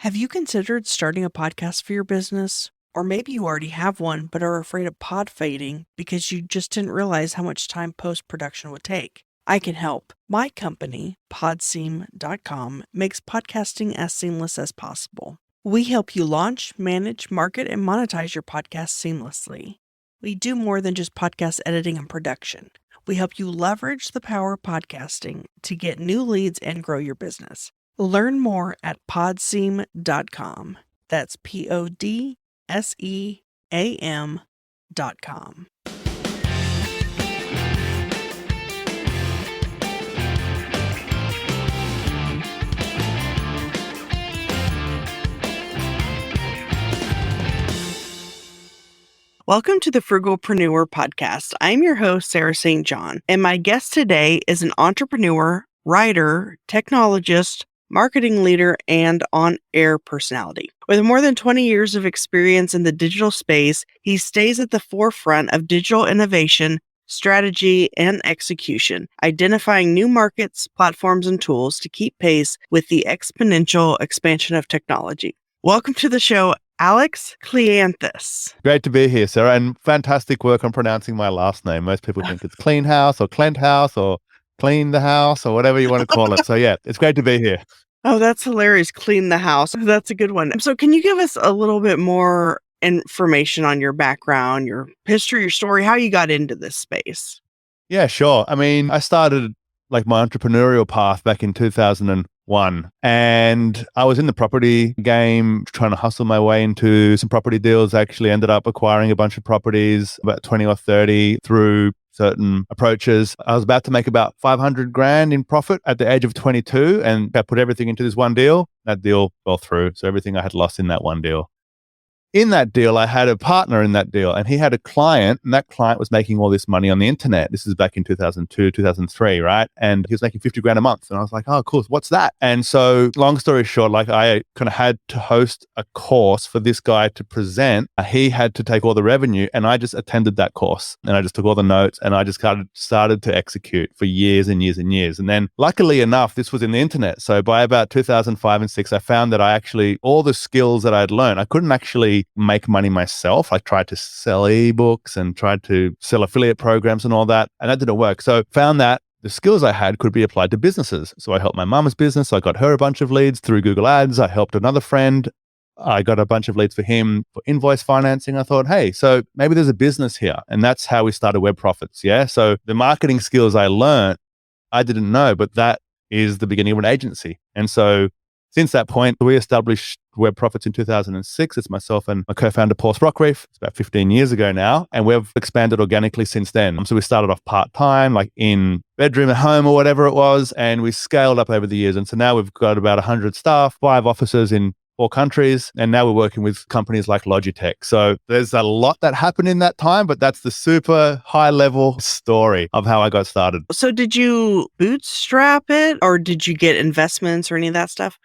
Have you considered starting a podcast for your business? Or maybe you already have one but are afraid of pod fading because you just didn't realize how much time post-production would take. I can help. My company, PodSeam.com, makes podcasting as seamless as possible. We help you launch, manage, market, and monetize your podcast seamlessly. We do more than just podcast editing and production. We help you leverage the power of podcasting to get new leads and grow your business. Learn more at PodSeam.com. That's PodSeam.com. Welcome to the Frugalpreneur podcast. I'm your host, Sarah St. John, and my guest today is an entrepreneur, writer, technologist, marketing leader, and on-air personality. With more than 20 years of experience in the digital space, he stays at the forefront of digital innovation, strategy, and execution, identifying new markets, platforms, and tools to keep pace with the exponential expansion of technology. Welcome to the show, Alex Cleanthous. Great to be here, Sarah, and fantastic work on pronouncing my last name. Most people think it's Clean House or Cleant House or Clean the House or whatever you want to call it. So yeah, it's great to be here. Oh, that's hilarious. Clean the house. That's a good one. So can you give us a little bit more information on your background, your history, your story, how you got into this space? Yeah, sure. I mean, I started like my entrepreneurial path back in 2001, and I was in the property game trying to hustle my way into some property deals. I actually ended up acquiring a bunch of properties, about 20 or 30 through certain approaches. I was about to make about 500 grand in profit at the age of 22, and I put everything into this one deal. That deal fell through. So everything I had lost in that one deal. In that deal, I had a partner in that deal, and he had a client, and that client was making all this money on the internet. This is back in 2002, 2003, right? And he was making 50 grand a month. And I was like, oh, cool. What's that? And so long story short, like I kind of had to host a course for this guy to present. He had to take all the revenue, and I just attended that course, and I just took all the notes, and I just started to execute for years and years and years. And then luckily enough, this was in the internet. So by about 2005 and 6, I found that all the skills that I'd learned, I couldn't actually make money myself. I tried to sell ebooks and tried to sell affiliate programs and all that, and that didn't work. So found that the skills I had could be applied to businesses. So I helped my mum's business. I got her a bunch of leads through Google Ads. I helped another friend. I got a bunch of leads for him for invoice financing. I thought, hey, so maybe there's a business here. And that's how we started Web Profits. Yeah. So the marketing skills I learned, I didn't know, but that is the beginning of an agency. And so since that point, we established Web Profits in 2006. It's myself and my co-founder, Paul Sprockreef. It's about 15 years ago now. And we've expanded organically since then. So we started off part-time, like in bedroom at home or whatever it was. And we scaled up over the years. And so now we've got about 100 staff, 5 offices in 4 countries. And now we're working with companies like Logitech. So there's a lot that happened in that time, but that's the super high level story of how I got started. So did you bootstrap it, or did you get investments or any of that stuff?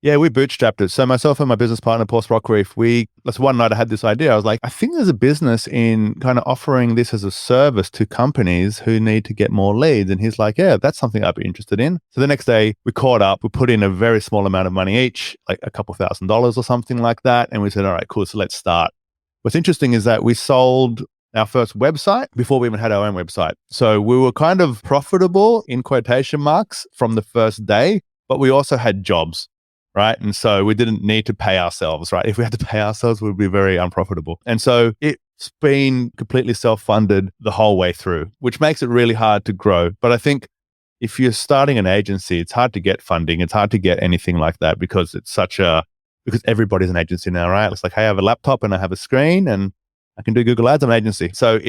Yeah, we bootstrapped it. So myself and my business partner, Paul Sprockreef, that's one night I had this idea. I was like, I think there's a business in kind of offering this as a service to companies who need to get more leads. And he's like, yeah, that's something I'd be interested in. So the next day we caught up, we put in a very small amount of money each, like a couple $1,000s or something like that. And we said, all right, cool. So let's start. What's interesting is that we sold our first website before we even had our own website. So we were kind of profitable in quotation marks from the first day, but we also had jobs. Right. And so we didn't need to pay ourselves, right? If we had to pay ourselves, we'd be very unprofitable. And so it's been completely self-funded the whole way through, which makes it really hard to grow. But I think if you're starting an agency, it's hard to get funding. It's hard to get anything like that because because everybody's an agency now, right? It's like, hey, I have a laptop and I have a screen and I can do Google Ads. I'm an agency. So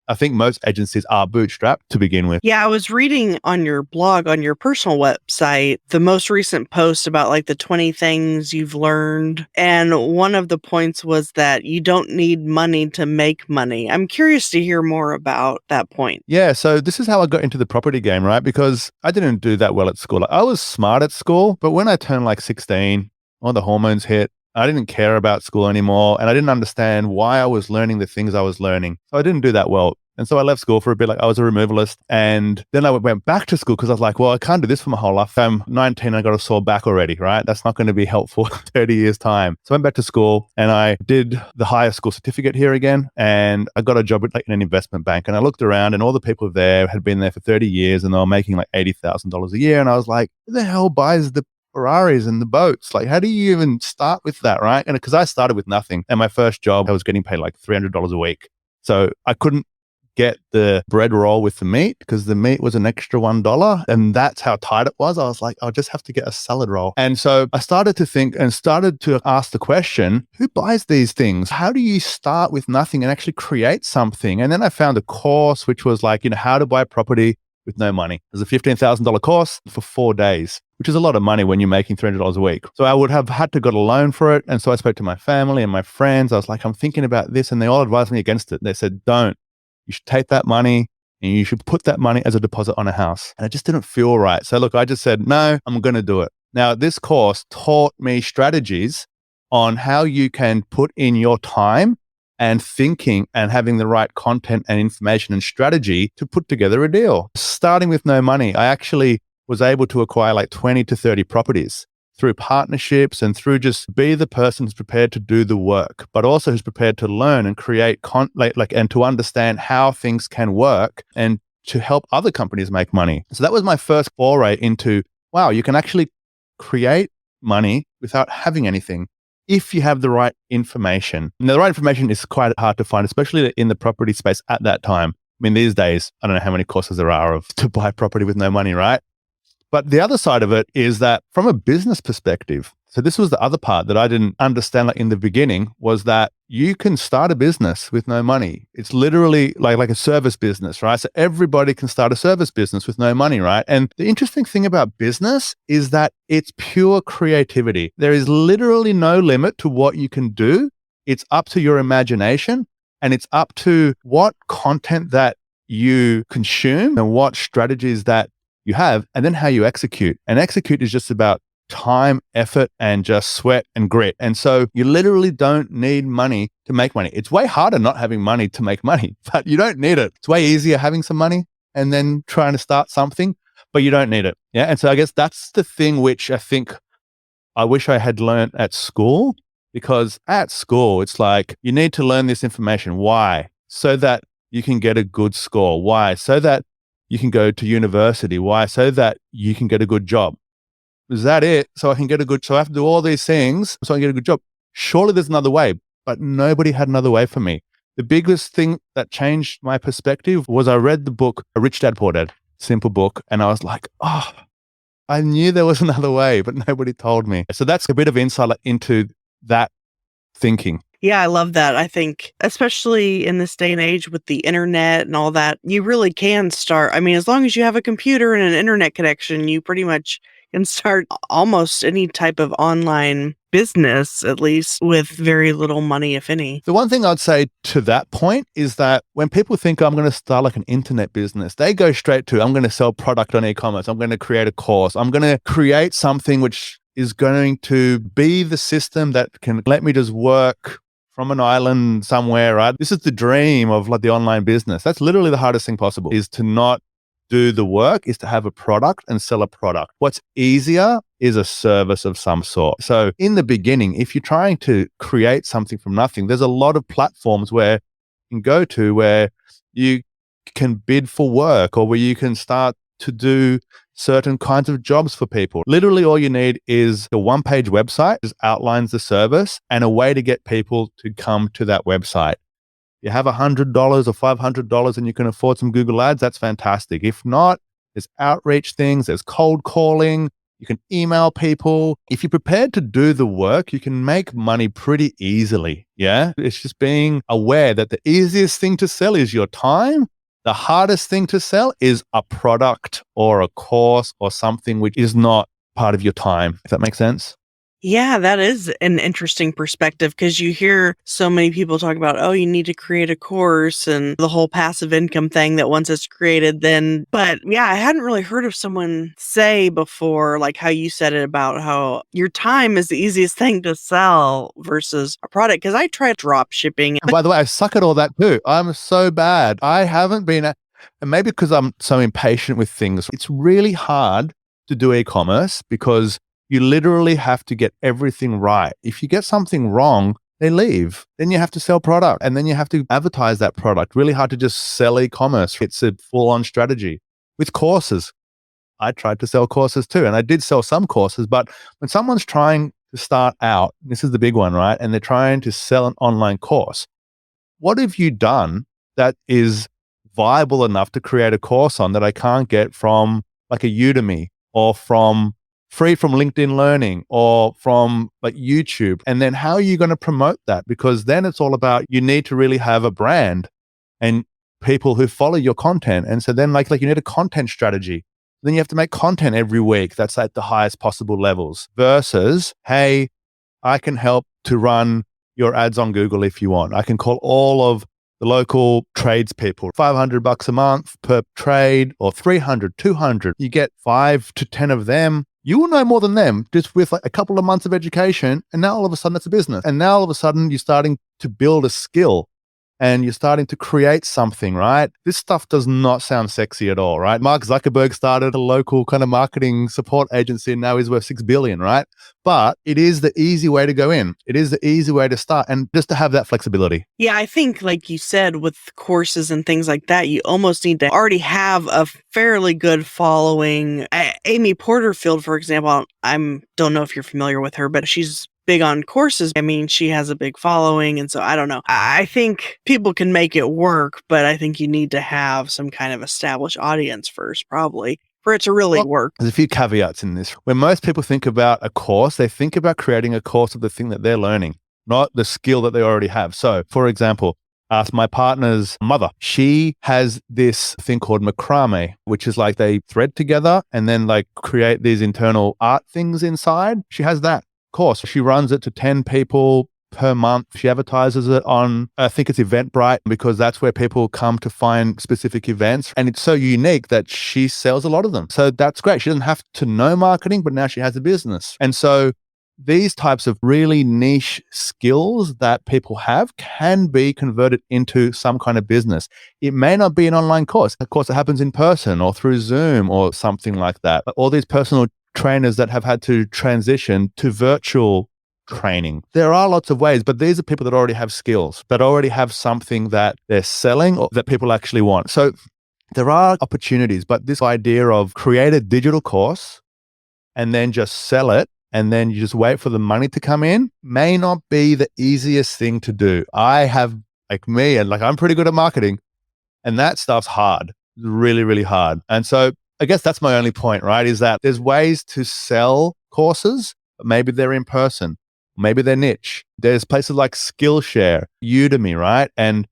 I think most agencies are bootstrapped to begin with. Yeah, I was reading on your blog, on your personal website, the most recent post about like the 20 things you've learned. And one of the points was that you don't need money to make money. I'm curious to hear more about that point. Yeah, so this is how I got into the property game, right? Because I didn't do that well at school. Like, I was smart at school, but when I turned like 16, all the hormones hit. I didn't care about school anymore, and I didn't understand why I was learning the things I was learning. So I didn't do that well And so I left school for a bit. Like I was a removalist. And then I went back to school because I was like, well, I can't do this for my whole life. I'm 19, I got a sore back already, right? That's not going to be helpful in 30 years time. So I went back to school and I did the higher school certificate here again. And I got a job in an investment bank. And I looked around and all the people there had been there for 30 years and they were making like $80,000 a year. And I was like, who the hell buys the Ferraris and the boats? Like, how do you even start with that, right? And because I started with nothing. And my first job, I was getting paid like $300 a week. So I couldn't get the bread roll with the meat because the meat was an extra $1. And that's how tight it was. I was like, I'll just have to get a salad roll. And so I started to think and started to ask the question, who buys these things? How do you start with nothing and actually create something? And then I found a course, which was like, how to buy property with no money. It was a $15,000 course for 4 days, which is a lot of money when you're making $300 a week. So I would have had to get a loan for it. And so I spoke to my family and my friends. I was like, I'm thinking about this. And they all advised me against it. They said, don't. You should take that money and you should put that money as a deposit on a house. And it just didn't feel right. So look, I just said, no, I'm going to do it. Now, this course taught me strategies on how you can put in your time and thinking and having the right content and information and strategy to put together a deal. Starting with no money, I actually was able to acquire like 20 to 30 properties through partnerships and through just be the person who's prepared to do the work, but also who's prepared to learn and create and to understand how things can work and to help other companies make money. So that was my first foray into, wow, you can actually create money without having anything if you have the right information. Now, the right information is quite hard to find, especially in the property space at that time. I mean, these days, I don't know how many courses there are to buy property with no money, right? But the other side of it is that from a business perspective, so this was the other part that I didn't understand in the beginning, was that you can start a business with no money. It's literally like a service business, right? So everybody can start a service business with no money, right? And the interesting thing about business is that it's pure creativity. There is literally no limit to what you can do. It's up to your imagination and it's up to what content that you consume and what strategies that you have, and then how you execute. And execute is just about time, effort, and just sweat and grit. And so you literally don't need money to make money. It's way harder not having money to make money, but you don't need it. It's way easier having some money and then trying to start something, but you don't need it. Yeah. And so I guess that's the thing which I think I wish I had learned at school, because at school, it's like, you need to learn this information. Why? So that you can get a good score. Why? So that you can go to university. Why? So that you can get a good job. Is that it? So I have to do all these things so I can get a good job. Surely there's another way, but nobody had another way for me. The biggest thing that changed my perspective was I read the book, Rich Dad, Poor Dad, simple book. And I was like, oh, I knew there was another way, but nobody told me. So that's a bit of insight into that thinking. Yeah, I love that. I think, especially in this day and age with the internet and all that, you really can start. I mean, as long as you have a computer and an internet connection, you pretty much can start almost any type of online business, at least with very little money, if any. The one thing I'd say to that point is that when people think, I'm going to start like an internet business, they go straight to, I'm going to sell product on e-commerce. I'm going to create a course. I'm going to create something which is going to be the system that can let me just work from an island somewhere, right? This is the dream of like the online business. That's literally the hardest thing possible, is to not do the work, is to have a product and sell a product. What's easier is a service of some sort. So in the beginning, if you're trying to create something from nothing, there's a lot of platforms where you can go to where you can bid for work or where you can start to do certain kinds of jobs for people. Literally all you need is a one-page website, just outlines the service and a way to get people to come to that website. You have $100 or $500 and you can afford some Google ads, that's fantastic. If not, there's outreach things, there's cold calling, you can email people. If you're prepared to do the work, you can make money pretty easily. Yeah. It's just being aware that the easiest thing to sell is your time. The hardest thing to sell is a product or a course or something which is not part of your time, if that makes sense. Yeah, that is an interesting perspective because you hear so many people talk about, oh, you need to create a course and the whole passive income thing that once it's created, then. But yeah, I hadn't really heard of someone say before, like how you said it about how your time is the easiest thing to sell versus a product. Because I tried drop shipping. And by the way, I suck at all that too. I'm so bad. I haven't been, and maybe because I'm so impatient with things, it's really hard to do e-commerce because you literally have to get everything right. If you get something wrong, they leave. Then you have to sell product and then you have to advertise that product. Really hard to just sell e-commerce. It's a full-on strategy. With courses, I tried to sell courses too, and I did sell some courses, but when someone's trying to start out, this is the big one, right? And they're trying to sell an online course. What have you done that is viable enough to create a course on that I can't get from like a Udemy or from free from LinkedIn Learning or from like YouTube? And then how are you going to promote that? Because then it's all about, you need to really have a brand and people who follow your content. And so then like you need a content strategy. Then you have to make content every week that's at the highest possible levels versus, hey, I can help to run your ads on Google if you want. I can call all of the local tradespeople, $500 a month per trade or 300, 200. You get 5 to 10 of them. You will know more than them just with like a couple of months of education. And now all of a sudden it's a business. And now all of a sudden you're starting to build a skill and you're starting to create something, right? This stuff does not sound sexy at all, right? Mark Zuckerberg started a local kind of marketing support agency and now he's worth $6 billion, right? But it is the easy way to go in. It is the easy way to start and just to have that flexibility. Yeah, I think, like you said, with courses and things like that, you almost need to already have a fairly good following. Amy Porterfield, for example, don't know if you're familiar with her, but she's big on courses. I mean, she has a big following. And so I don't know. I think people can make it work, but I think you need to have some kind of established audience first, probably, for it to really work. There's a few caveats in this. When most people think about a course, they think about creating a course of the thing that they're learning, not the skill that they already have. So, for example, ask my partner's mother. She has this thing called macrame, which is like they thread together and then like create these internal art things inside. She has that course. She runs it to 10 people per month. She advertises it on, I think it's Eventbrite, because that's where people come to find specific events. And it's so unique that she sells a lot of them. So that's great. She doesn't have to know marketing, but now she has a business. And so these types of really niche skills that people have can be converted into some kind of business. It may not be an online course. Of course, it happens in person or through Zoom or something like that. But all these personal trainers that have had to transition to virtual training. There are lots of ways, but these are people that already have skills, that already have something that they're selling or that people actually want. So there are opportunities, but this idea of create a digital course and then just sell it and then you just wait for the money to come in may not be the easiest thing to do. I have, like me, and like I'm pretty good at marketing, and that stuff's hard, really, really hard. And so I guess that's my only point, right? Is that there's ways to sell courses, but maybe they're in person, maybe they're niche. There's places like Skillshare, Udemy, right? And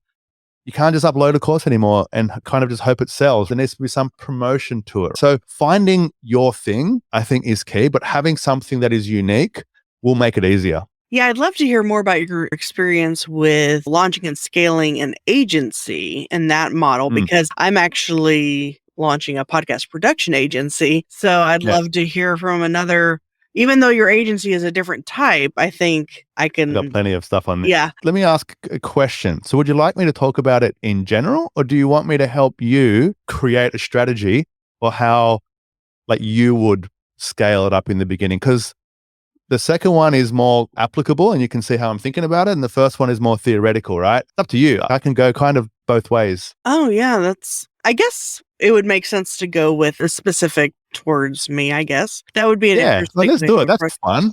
you can't just upload a course anymore and kind of just hope it sells. There needs to be some promotion to it. So finding your thing, I think, is key, but having something that is unique will make it easier. Yeah, I'd love to hear more about your experience with launching and scaling an agency and that model, because I'm actually launching a podcast production agency. So I'd love to hear from another, even though your agency is a different type, I think I've got plenty of stuff on this. Yeah. Let me ask a question. So would you like me to talk about it in general, or do you want me to help you create a strategy for how like you would scale it up in the beginning? Because the second one is more applicable and you can see how I'm thinking about it. And the first one is more theoretical, right? It's up to you. I can go kind of both ways. Oh, yeah. I guess it would make sense to go with a specific towards me, I guess. That would be an interesting well, let's do it. thing. That's fun.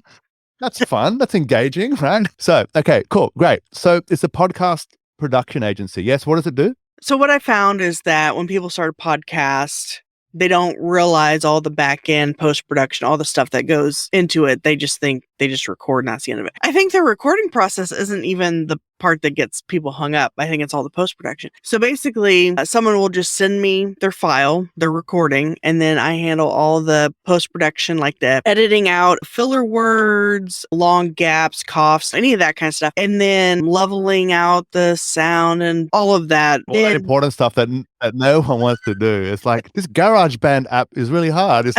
That's fun. That's engaging, right? So, okay, cool. Great. So it's a podcast production agency. Yes. What does it do? So what I found is that when people start a podcast, they don't realize all the back end post-production, all the stuff that goes into it. They just think they just record and that's the end of it. I think the recording process isn't even the part that gets people hung up. I think it's all the post-production. So basically, someone will just send me their file, their recording, and then I handle all the post-production, like the editing out filler words, long gaps, coughs, any of that kind of stuff. And then leveling out the sound and all of that. All that important stuff that no one wants to do. It's like, this GarageBand app is really hard. It's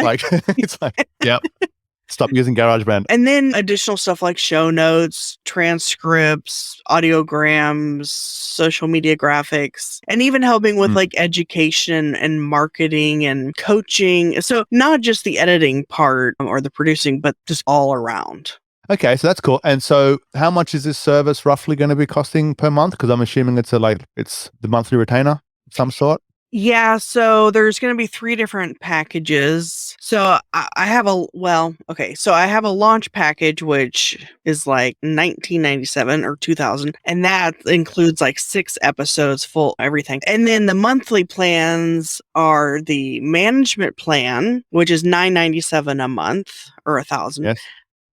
like, yep. Stop using GarageBand. And then additional stuff like show notes, transcripts, audiograms, social media graphics, and even helping with like education and marketing and coaching. So not just the editing part or the producing, but just all around. Okay, so that's cool. And so how much is this service roughly going to be costing per month? Because I'm assuming it's the monthly retainer of some sort. Yeah, so there's going to be 3 different packages. So I have a launch package, which is like $19.97 or $2,000. And that includes like 6 episodes, full everything. And then the monthly plans are the management plan, which is $9.97 a month or $1,000. Yes.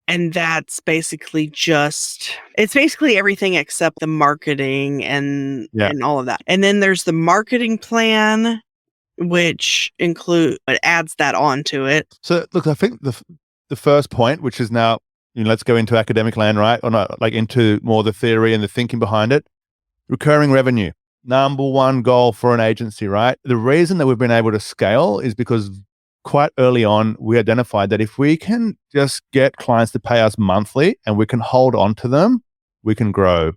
And that's basically it's basically everything except the marketing and all of that. And then there's the marketing plan, which adds that onto it. So look, I think the first point, which is now, let's go into academic land, right? Or not, like into more the theory and the thinking behind it. Recurring revenue, number one goal for an agency, right? The reason that we've been able to scale is because quite early on, we identified that if we can just get clients to pay us monthly and we can hold on to them, we can grow.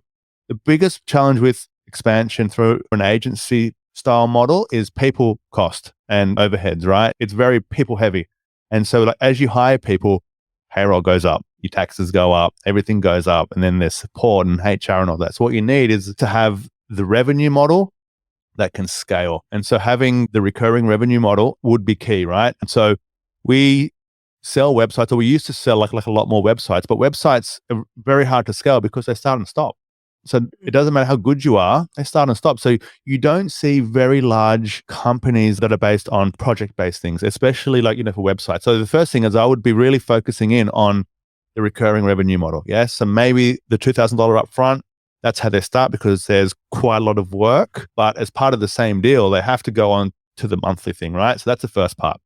The biggest challenge with expansion through an agency style model is people cost and overheads, right? It's very people heavy. And so as you hire people, payroll goes up, your taxes go up, everything goes up, and then there's support and HR and all that. So what you need is to have the revenue model that can scale. And so having the recurring revenue model would be key, right? And so we sell websites, or we used to sell like a lot more websites, but websites are very hard to scale because they start and stop. So it doesn't matter how good you are, they start and stop. So you don't see very large companies that are based on project-based things, especially for websites. So the first thing is I would be really focusing in on the recurring revenue model. Yes. So maybe the $2,000 upfront, that's how they start because there's quite a lot of work. But as part of the same deal, they have to go on to the monthly thing, right? So that's the first part.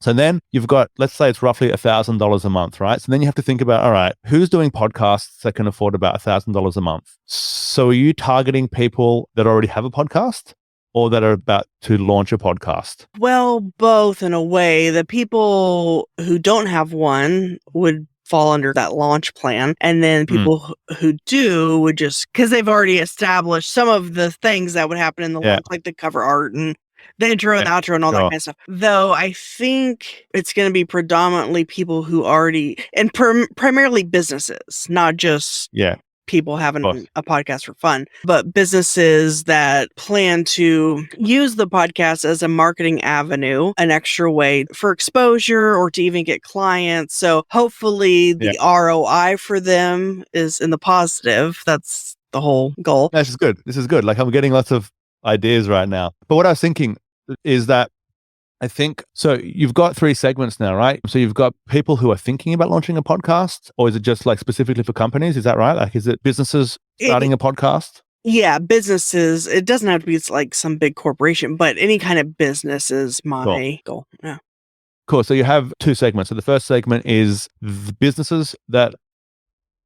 So then you've got, let's say it's roughly $1,000 a month, right? So then you have to think about, all right, who's doing podcasts that can afford about $1,000 a month? So are you targeting people that already have a podcast or that are about to launch a podcast? Well, both in a way. The people who don't have one would fall under that launch plan. And then people who do would just, because they've already established some of the things that would happen in the launch, like the cover art and the intro and outro and all that kind of stuff. Though I think it's going to be predominantly people who already, and primarily businesses, not just people having a podcast for fun, but businesses that plan to use the podcast as a marketing avenue, an extra way for exposure or to even get clients. So hopefully the ROI for them is in the positive. That's the whole goal. This is good. Like I'm getting lots of ideas right now. But what I was thinking is that I think, so you've got 3 segments now, right? So you've got people who are thinking about launching a podcast, or is it just like specifically for companies? Is that right? Like, is it businesses starting a podcast? Yeah, businesses. It doesn't have to be like some big corporation, but any kind of business is my goal. Yeah. Cool. So you have 2 segments. So the first segment is the businesses that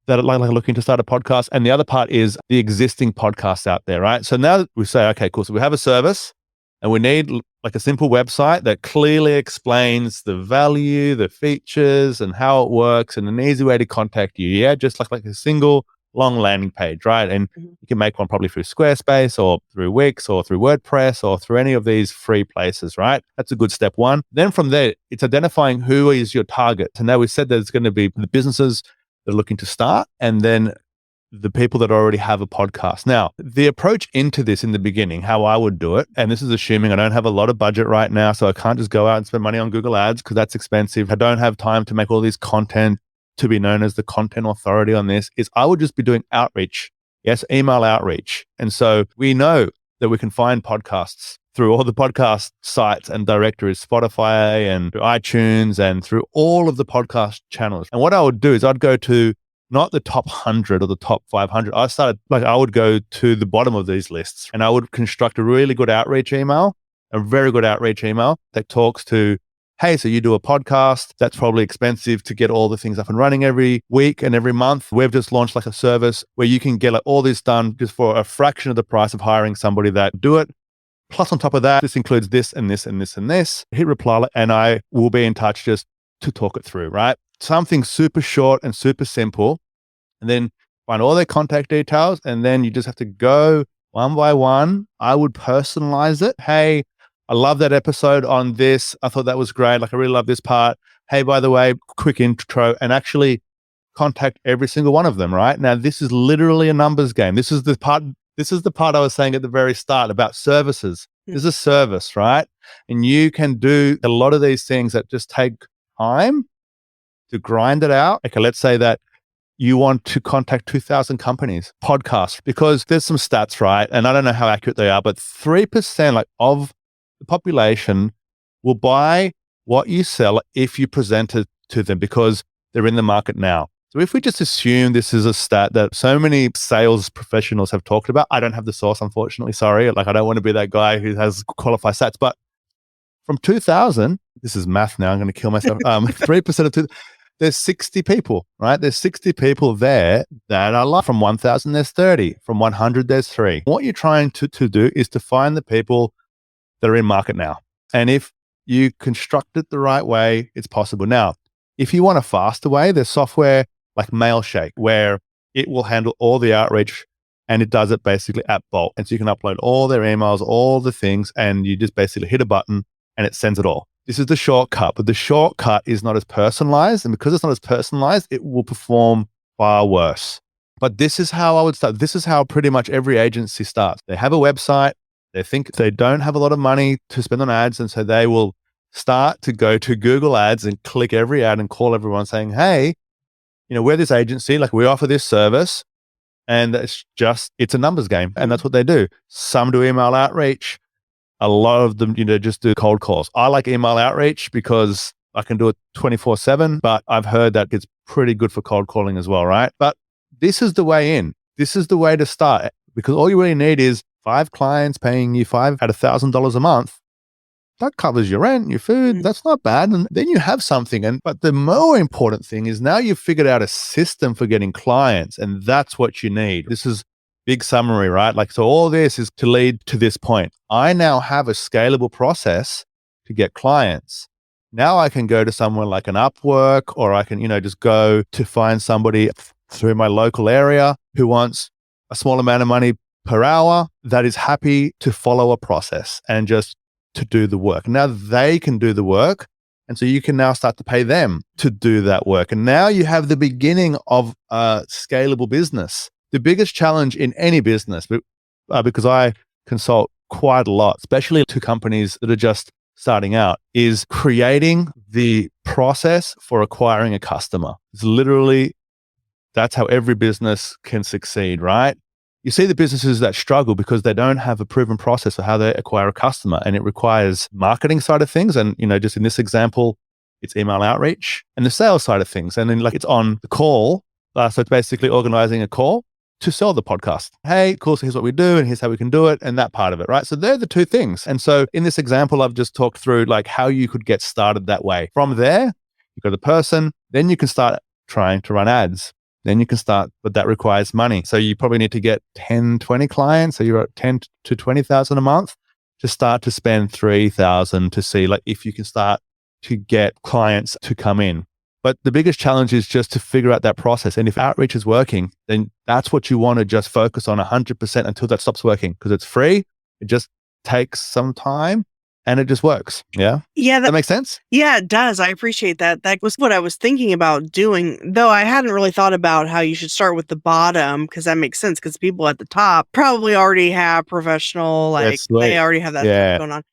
are like looking to start a podcast. And the other part is the existing podcasts out there, right? So now we say, okay, cool. So we have a service and we need like a simple website that clearly explains the value, the features, and how it works, and an easy way to contact you. Yeah, just like a single long landing page, right? And you can make one probably through Squarespace or through Wix or through WordPress or through any of these free places, right? That's a good step 1. Then from there, it's identifying who is your target. So now we said that it's going to be the businesses that are looking to start, and then the people that already have a podcast. Now, the approach into this in the beginning, how I would do it, and this is assuming I don't have a lot of budget right now, so I can't just go out and spend money on Google Ads because that's expensive. I don't have time to make all these content to be known as the content authority on this, is I would just be doing outreach. Yes, email outreach. And so we know that we can find podcasts through all the podcast sites and directories, Spotify and iTunes and through all of the podcast channels. And what I would do is I'd go to not the top 100 or the top 500. I would go to the bottom of these lists and I would construct a really good outreach email, a very good outreach email that talks to, hey, so you do a podcast, that's probably expensive to get all the things up and running every week and every month. We've just launched like a service where you can get like all this done just for a fraction of the price of hiring somebody that do it. Plus on top of that, this includes this and this and this and this. Hit reply and I will be in touch just to talk it through, right? Something super short and super simple, and then find all their contact details. And then you just have to go one by one. I would personalize it. Hey, I love that episode on this. I thought that was great. Like, I really love this part. Hey, by the way, quick intro, and actually contact every single one of them, right? Now, this is literally a numbers game. This is the part I was saying at the very start about services. This is a service, right? And you can do a lot of these things that just take time to grind it out. Okay, let's say that you want to contact 2,000 companies, podcasts, because there's some stats, right? And I don't know how accurate they are, but 3% of the population will buy what you sell if you present it to them because they're in the market now. So if we just assume this is a stat that so many sales professionals have talked about, I don't have the source, unfortunately, sorry. Like, I don't want to be that guy who has qualified stats, but from 2,000, this is math now, I'm going to kill myself. 3% of there's 60 people, right? There's 60 people there that are like, from 1,000, there's 30. From 100, there's 3. What you're trying to do is to find the people that are in market now. And if you construct it the right way, it's possible. Now, if you want a faster way, there's software like Mailshake where it will handle all the outreach and it does it basically at bulk. And so you can upload all their emails, all the things, and you just basically hit a button and it sends it all. This is the shortcut, but the shortcut is not as personalized. And because it's not as personalized, it will perform far worse. But this is how I would start. This is how pretty much every agency starts. They have a website. They think they don't have a lot of money to spend on ads. And so they will start to go to Google Ads and click every ad and call everyone saying, hey, we're this agency, like we offer this service. And it's a numbers game. And that's what they do. Some do email outreach. A lot of them, just do cold calls. I like email outreach because I can do it 24/7, but I've heard that it's pretty good for cold calling as well, right? But this is the way in. This is the way to start because all you really need is 5 clients paying you $5 at $1,000 a month. That covers your rent, your food. That's not bad. And then you have something. But the more important thing is now you've figured out a system for getting clients, and that's what you need. This is big summary, right? Like, so all this is to lead to this point. I now have a scalable process to get clients. Now I can go to somewhere like an Upwork, or I can, just go to find somebody through my local area who wants a small amount of money per hour that is happy to follow a process and just to do the work. Now they can do the work. And so you can now start to pay them to do that work. And now you have the beginning of a scalable business. The biggest challenge in any business, because I consult quite a lot, especially to companies that are just starting out, is creating the process for acquiring a customer. It's literally, that's how every business can succeed, right? You see the businesses that struggle because they don't have a proven process for how they acquire a customer, and it requires marketing side of things. And, just in this example, it's email outreach and the sales side of things. And then it's on the call. So it's basically organizing a call to sell the podcast. Hey, cool. So here's what we do and here's how we can do it. And that part of it, right? So they're the two things. And so in this example, I've just talked through like how you could get started that way. From there, you've got the person, then you can start trying to run ads. Then you can start, but that requires money. So you probably need to get 10, 20 clients. So you're at 10 to 20,000 a month to start to spend 3,000 to see like if you can start to get clients to come in. But the biggest challenge is just to figure out that process. And if outreach is working, then that's what you want to just focus on 100% until that stops working because it's free. It just takes some time and it just works. Yeah. Yeah. That makes sense? Yeah, it does. I appreciate that. That was what I was thinking about doing, though I hadn't really thought about how you should start with the bottom because that makes sense because people at the top probably already have professional, like they already have that stuff going on.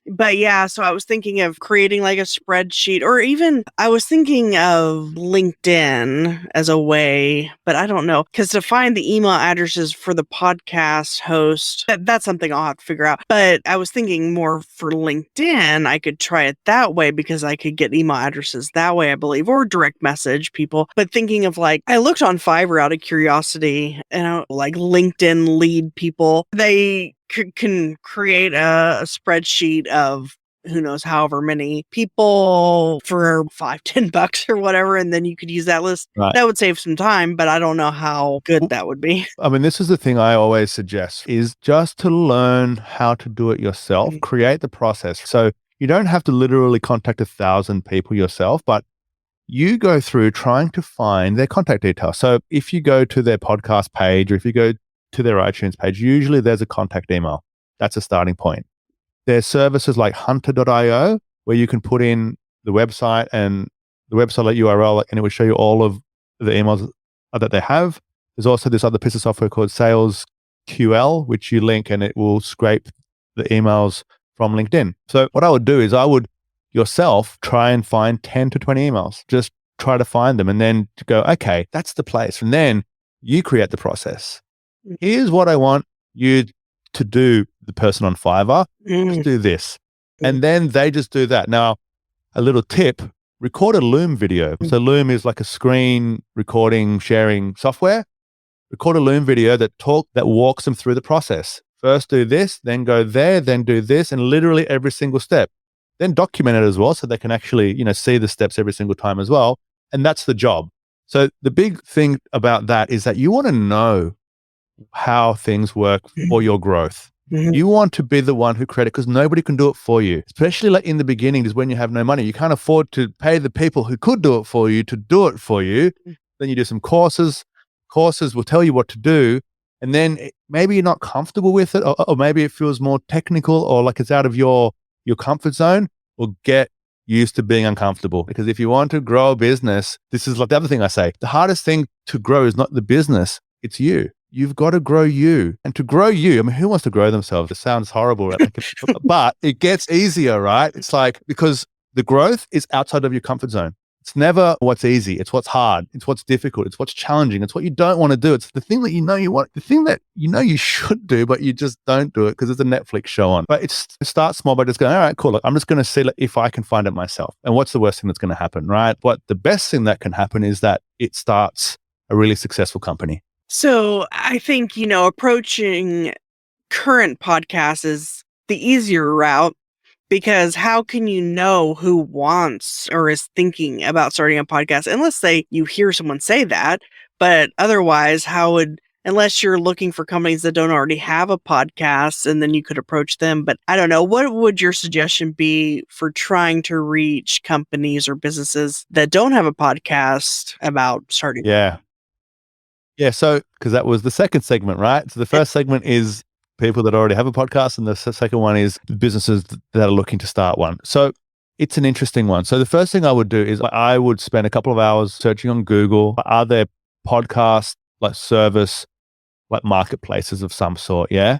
But yeah, so I was thinking of creating like a spreadsheet, or even I was thinking of LinkedIn as a way, but I don't know. Because to find the email addresses for the podcast host, that's something I'll have to figure out. But I was thinking more for LinkedIn, I could try it that way because I could get email addresses that way, I believe, or direct message people. But thinking of like, I looked on Fiverr out of curiosity, and like LinkedIn lead people, they can create a spreadsheet of who knows however many people for $5-10 or whatever, and then you could use that list. Right. That would save some time, but I don't know how good that would be. I mean, this is the thing I always suggest is just to learn how to do it yourself, create the process. So you don't have to literally contact 1,000 people yourself, but you go through trying to find their contact details. So if you go to their podcast page or if you go to their iTunes page, usually there's a contact email. That's a starting point. There's services like hunter.io where you can put in the website and the website URL, and it will show you all of the emails that they have. There's also this other piece of software called SalesQL, which you link and it will scrape the emails from LinkedIn. So what I would do is I would yourself try and find 10 to 20 emails. Just try to find them and then to go, okay, that's the place. And then you create the process. Here's what I want you to do, the person on Fiverr. Just do this. And then they just do that. Now, a little tip, record a Loom video. So Loom is like a screen recording, sharing software. Record a Loom video that walks them through the process. First do this, then go there, then do this, and literally every single step. Then document it as well so they can actually, see the steps every single time as well. And that's the job. So the big thing about that is that you want to know how things work for your growth. You want to be the one who creates it because nobody can do it for you, especially like in the beginning is when you have no money. You can't afford to pay the people who could do it for you to do it for you. Then you do some courses. Courses will tell you what to do. And then maybe you're not comfortable with it, or maybe it feels more technical or like it's out of your comfort zone. Well, get used to being uncomfortable, because if you want to grow a business, this is like the other thing I say, the hardest thing to grow is not the business, it's you. You've got to grow you. And to grow you, I mean, who wants to grow themselves? It sounds horrible, right? But it gets easier, right? It's like, because the growth is outside of your comfort zone. It's never what's easy. It's what's hard. It's what's difficult. It's what's challenging. It's what you don't want to do. It's the thing that you know you want, the thing that you know you should do, but you just don't do it because it's a Netflix show on. But it starts small by just going, all right, cool. Look, I'm just going to see if I can find it myself. And what's the worst thing that's going to happen, right? But the best thing that can happen is that it starts a really successful company. So I think, approaching current podcasts is the easier route, because how can you know who wants or is thinking about starting a podcast unless you hear someone say that? But otherwise, unless you're looking for companies that don't already have a podcast, and then you could approach them. But I don't know, what would your suggestion be for trying to reach companies or businesses that don't have a podcast about starting? Yeah, so because that was the second segment, right? So the first segment is people that already have a podcast, and the second one is businesses that are looking to start one. So it's an interesting one. So the first thing I would do is I would spend a couple of hours searching on Google. Are there podcasts like service, like marketplaces of some sort? Yeah.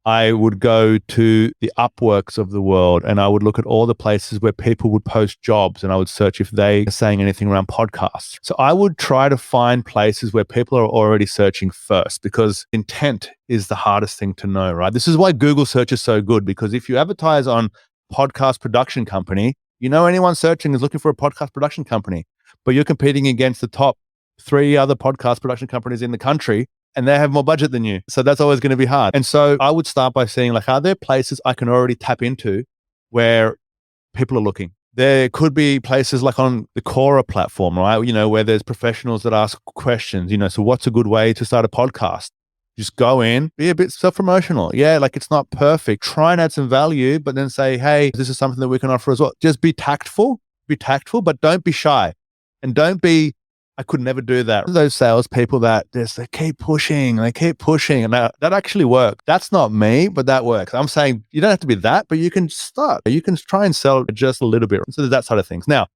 I would go to the Upworks of the world and I would look at all the places where people would post jobs, and I would search if they are saying anything around podcasts. So I would try to find places where people are already searching first, because intent is the hardest thing to know, right? This is why Google search is so good, because if you advertise on podcast production company, anyone searching is looking for a podcast production company, but you're competing against the top 3 other podcast production companies in the country, and they have more budget than you. So that's always going to be hard. And so I would start by saying, are there places I can already tap into where people are looking? There could be places like on the Quora platform, right? Where there's professionals that ask questions, so what's a good way to start a podcast? Just go in, be a bit self-promotional. Yeah, it's not perfect. Try and add some value, but then say, hey, this is something that we can offer as well. Just be tactful, but don't be shy. And don't be, I could never do that. Those salespeople that they keep pushing, and that actually works. That's not me, but that works. I'm saying you don't have to be that, but you can start. You can try and sell just a little bit. So there's that side of things. Now,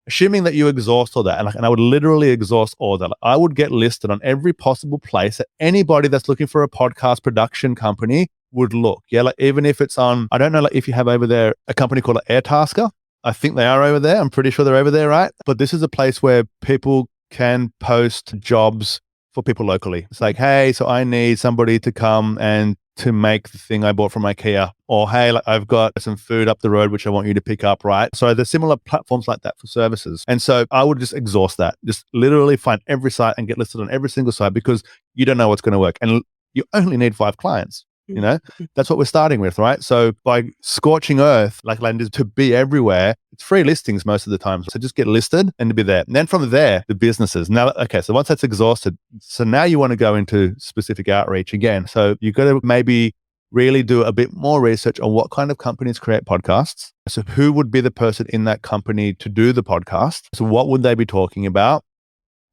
assuming that you exhaust all that, and I would literally exhaust all that, I would get listed on every possible place that anybody that's looking for a podcast production company would look. Yeah, like even if it's on, I don't know, like if you have over there a company called Airtasker. I think they are over there. I'm pretty sure they're over there, right? But this is a place where people can post jobs for people locally. It's like, hey, so I need somebody to come and to make the thing I bought from IKEA. Or, hey, like, I've got some food up the road, which I want you to pick up, right? So there's similar platforms like that for services. And so I would just exhaust that. Just literally find every site and get listed on every single site because you don't know what's going to work. And you only need 5 clients. You know, that's what we're starting with, right? So by scorching earth, like Land, to be everywhere, it's free listings most of the time. So just get listed and to be there. And then from there, the businesses. Now, okay, so once that's exhausted, so now you want to go into specific outreach again. So you've got to maybe really do a bit more research on what kind of companies create podcasts. So who would be the person in that company to do the podcast? So what would they be talking about?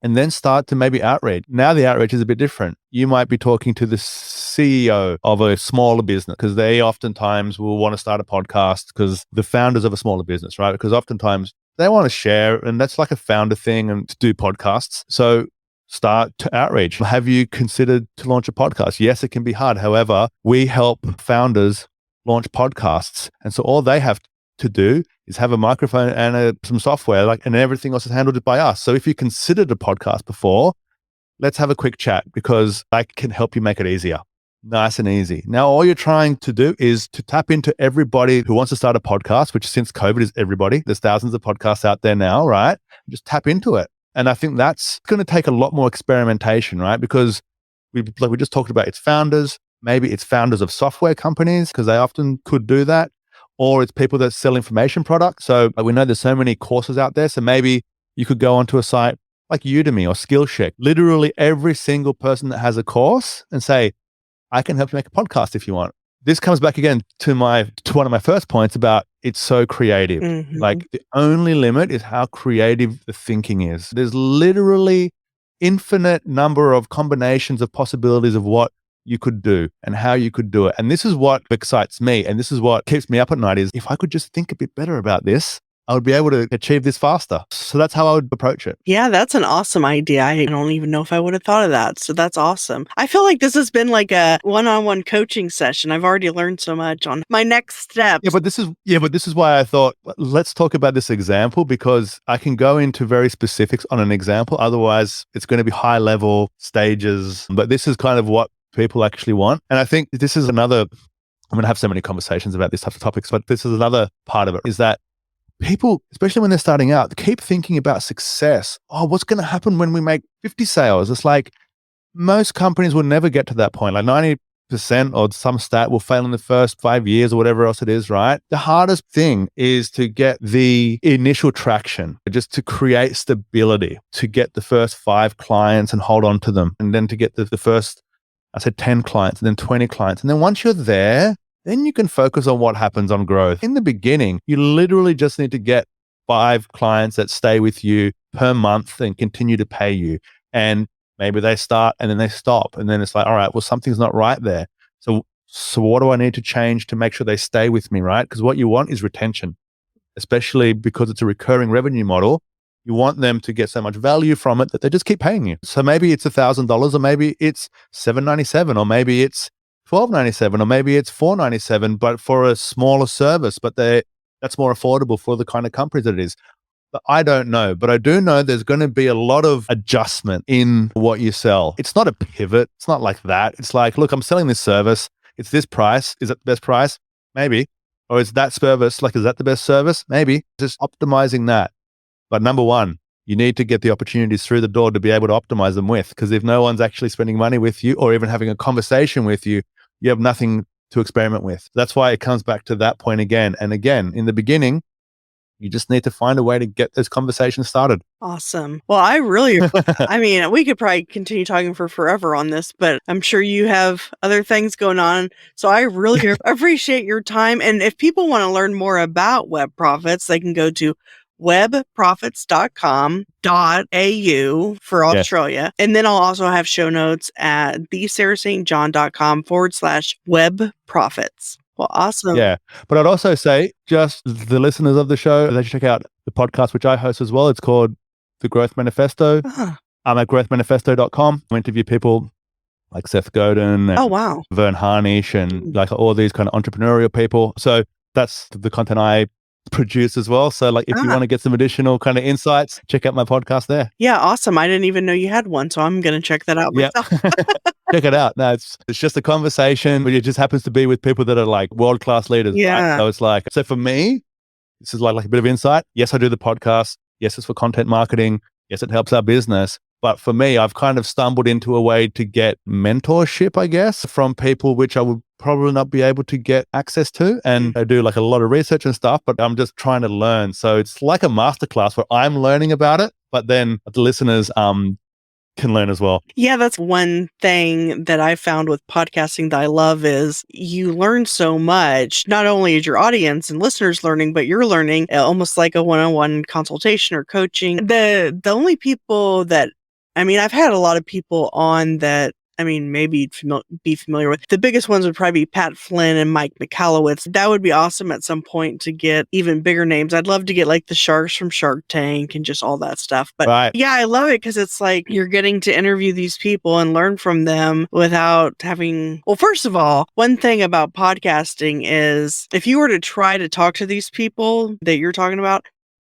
And then start to maybe outreach. Now the outreach is a bit different. You might be talking to the CEO of a smaller business because they oftentimes will want to start a podcast because the founders of a smaller business, right? Because oftentimes they want to share and that's like a founder thing and to do podcasts. So start to outreach. Have you considered to launch a podcast? Yes, it can be hard. However, we help founders launch podcasts. And so all they have to do is have a microphone and some software, and everything else is handled by us. So if you considered a podcast before, let's have a quick chat because I can help you make it easier. Nice and easy. Now, all you're trying to do is to tap into everybody who wants to start a podcast, which since COVID is everybody. There's thousands of podcasts out there now, right? Just tap into it. And I think that's going to take a lot more experimentation, right? Because we just talked about, it's founders. Maybe it's founders of software companies because they often could do that. Or it's people that sell information products. So we know there's so many courses out there. So maybe you could go onto a site like Udemy or Skillshare, literally every single person that has a course and say, I can help you make a podcast if you want. This comes back again to one of my first points about it's so creative. Mm-hmm. Like the only limit is how creative the thinking is. There's literally infinite number of combinations of possibilities of what you could do and how you could do it. And this is what excites me. And this is what keeps me up at night is if I could just think a bit better about this, I would be able to achieve this faster. So that's how I would approach it. Yeah, that's an awesome idea. I don't even know if I would have thought of that. So that's awesome. I feel like this has been like a one-on-one coaching session. I've already learned so much on my next steps. Yeah, but this is why I thought, let's talk about this example because I can go into very specifics on an example. Otherwise, it's going to be high level stages. But this is kind of what people actually want. And I think this is another, I'm going to have so many conversations about these types of topics, but this is another part of it is that people, especially when they're starting out, keep thinking about success. Oh, what's going to happen when we make 50 sales? It's like most companies will never get to that point. Like 90% or some stat will fail in the first 5 years or whatever else it is, right? The hardest thing is to get the initial traction, just to create stability, to get the first 5 clients and hold on to them. And then to get the first, I said 10 clients and then 20 clients. And then once you're there, then you can focus on what happens on growth. In the beginning, you literally just need to get 5 clients that stay with you per month and continue to pay you. And maybe they start and then they stop. And then it's like, all right, well, something's not right there. So what do I need to change to make sure they stay with me, right? Because what you want is retention, especially because it's a recurring revenue model. You want them to get so much value from it that they just keep paying you. So maybe it's $1,000 or maybe it's $797 or maybe it's $12.97 or maybe it's $4.97, but for a smaller service, but that's more affordable for the kind of companies that it is. But I don't know, but I do know there's going to be a lot of adjustment in what you sell. It's not a pivot. It's not like that. It's like, look, I'm selling this service. It's this price. Is it the best price? Maybe. Or is that service, is that the best service? Maybe. Just optimizing that. But number one, you need to get the opportunities through the door to be able to optimize them with, because if no one's actually spending money with you or even having a conversation with you, you have nothing to experiment with. That's why it comes back to that point again. And again, in the beginning, you just need to find a way to get those conversations started. Awesome. Well, I mean, we could probably continue talking for forever on this, but I'm sure you have other things going on. So I really appreciate your time. And if people want to learn more about Web Profits, they can go to webprofits.com.au for Australia. And then I'll also have show notes at thesarahstjohn.com/web profits. Well, awesome. Yeah. But I'd also say just the listeners of the show, they should check out the podcast, which I host as well. It's called The Growth Manifesto. I'm at growthmanifesto.com. I interview people like Seth Godin Oh, and wow. Vern Harnish and like all these kind of entrepreneurial people. So that's the content I produce as well. So like if you want to get some additional kind of insights, check out my podcast there. Yeah, awesome. I didn't even know you had one, so I'm going to check that out Yeah. myself. Check it out. No, it's just a conversation, but it just happens to be with people that are like world-class leaders. Yeah. Right? So it's like, so for me, this is like a bit of insight. Yes, I do the podcast. Yes, it's for content marketing. Yes, it helps our business. But for me, I've kind of stumbled into a way to get mentorship, I guess, from people which I would probably not be able to get access to. And I do like a lot of research and stuff, but I'm just trying to learn. So it's like a masterclass where I'm learning about it, but then the listeners can learn as well. Yeah, that's one thing that I found with podcasting that I love is you learn so much. Not only is your audience and listeners learning, but you're learning almost like a one-on-one consultation or coaching. The only people that, I mean, I've had a lot of people on that, I mean, maybe be familiar with. The biggest ones would probably be Pat Flynn and Mike Michalowicz. That would be awesome at some point to get even bigger names. I'd love to get like the sharks from Shark Tank and just all that stuff. But yeah, I love it because it's like you're getting to interview these people and learn from them without having. Well, first of all, one thing about podcasting is if you were to try to talk to these people that you're talking about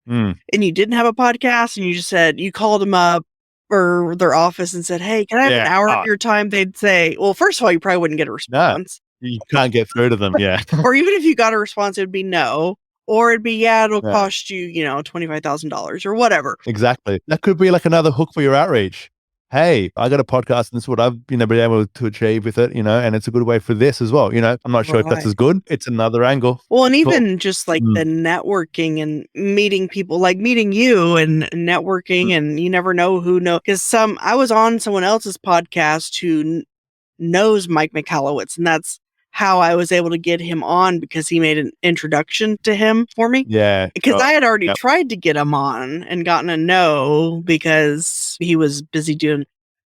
and you didn't have a podcast and you just said you called them up or their office and said, "Hey, can I have an hour of your time?" They'd say, well, first of all, you probably wouldn't get a response. No, you can't get through to them. Yeah. Or even if you got a response, it would be no. Or it'd be, yeah, it'll cost you, $25,000 or whatever. Exactly. That could be like another hook for your outreach. Hey, I got a podcast and this is what I've been able to achieve with it, and it's a good way for this as well. I'm not sure if that's as good. It's another angle. Well, and even just like the networking and meeting people, like meeting you and networking, and you never know who knows. Because I was on someone else's podcast who knows Mike Michalowicz, and that's how I was able to get him on because he made an introduction to him for me. Yeah. Because I had already tried to get him on and gotten a no because he was busy doing,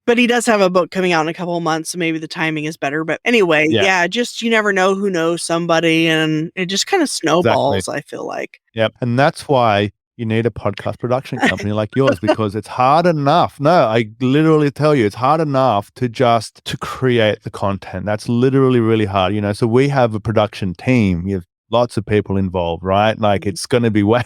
but he does have a book coming out in a couple of months, so maybe the timing is better. But anyway, just you never know who knows somebody, and it just kind of snowballs, I feel like. Yep. And that's why you need a podcast production company like yours, because it's hard enough. No, I literally tell you, it's hard enough to create the content. That's literally really hard. So we have a production team. You have lots of people involved, right? Like it's going to be we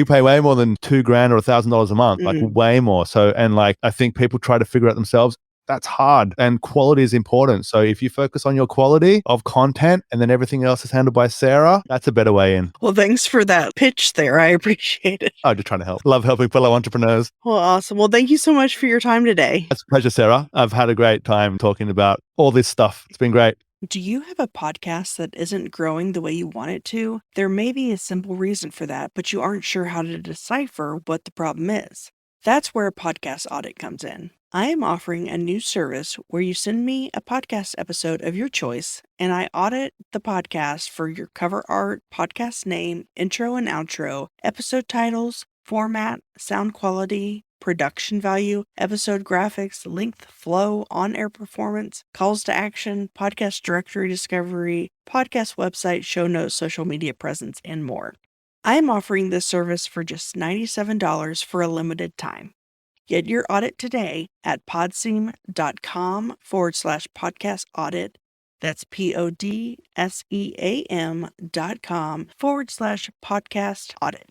pay way more than $2,000 or $1,000 a month, like way more. So, and like, I think people try to figure out themselves. That's hard, and quality is important. So if you focus on your quality of content and then everything else is handled by Sarah, that's a better way in. Well, thanks for that pitch there. I appreciate it. I'm just trying to help. Love helping fellow entrepreneurs. Well, awesome. Well, thank you so much for your time today. It's a pleasure, Sarah. I've had a great time talking about all this stuff. It's been great. Do you have a podcast that isn't growing the way you want it to? There may be a simple reason for that, but you aren't sure how to decipher what the problem is. That's where Podcast Audit comes in. I am offering a new service where you send me a podcast episode of your choice, and I audit the podcast for your cover art, podcast name, intro and outro, episode titles, format, sound quality, production value, episode graphics, length, flow, on-air performance, calls to action, podcast directory discovery, podcast website, show notes, social media presence, and more. I am offering this service for just $97 for a limited time. Get your audit today at podseam.com/podcast audit. That's PODSEAM.com/podcast audit.